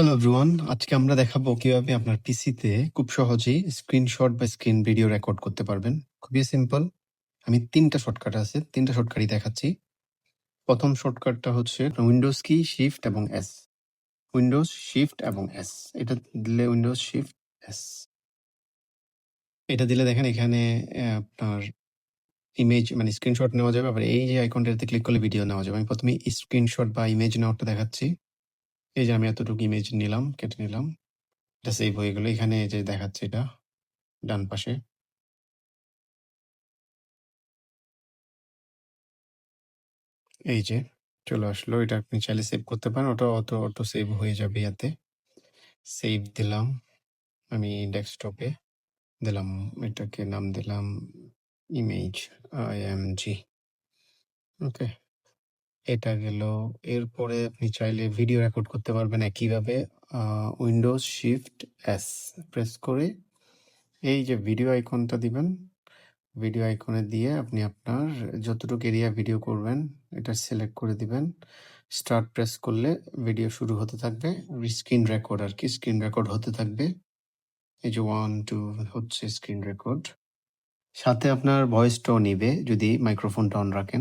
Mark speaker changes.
Speaker 1: Hello everyone, আজকে আমরা দেখাবো কিভাবে আপনার পিসিতে খুব সহজেই স্ক্রিনশট বা স্ক্রিন ভিডিও রেকর্ড করতে পারবেন। খুবই সিম্পল। আমি ৩টা শর্টকাট আছে, ৩টা শর্টকাটই দেখাচ্ছি। প্রথম শর্টকাটটা হচ্ছে উইন্ডোজ কি শিফট এবং এস। উইন্ডোজ শিফট এবং এস। এটা দিলে উইন্ডোজ শিফট এস। এটা দিলে দেখেন এখানে আপনার ইমেজ মানে স্ক্রিনশট নেওয়া যাবে। আবার এই যে আইকনটাতে ক্লিক করলে ভিডিও নেওয়া যাবে। আমি প্রথমে স্ক্রিনশট বা ইমেজ নেওয়াটা দেখাচ্ছি। এই যে আমি এতটুকু ইমেজ নিলাম, কেটে নিলাম। এটা সেভ হয়ে গেল। এখানে এই যে দেখাচ্ছে এটা ডান পাশে। এই যে চলে আসলো। এটা আপনি চাইলে সেভ করতে পারেন। ওটা অটো সেভ হয়ে যাবে ইয়াতে। সেভ দিলাম আমি ডেস্কটপে। দিলাম এটাকে নাম দিলাম ইমেজ IMG। ওকে। এটা গেল। এরপরে আপনি চাইলে ভিডিও রেকর্ড করতে পারবেন একইভাবে। উইন্ডোজ শিফট এস প্রেস করে এই যে ভিডিও আইকনটা দিবেন। ভিডিও আইকনে দিয়ে আপনি আপনার যতটুকু এরিয়া ভিডিও করবেন এটা সিলেক্ট করে দিবেন। স্টার্ট প্রেস করলে ভিডিও শুরু হতে থাকবে। স্ক্রিন রেকর্ড আর কি, স্ক্রিন রেকর্ড হতে থাকবে। এই যে 1 2 হচ্ছে স্ক্রিন রেকর্ড। সাথে আপনার ভয়েসটাও নিবে যদি মাইক্রোফোনটা অন রাখেন।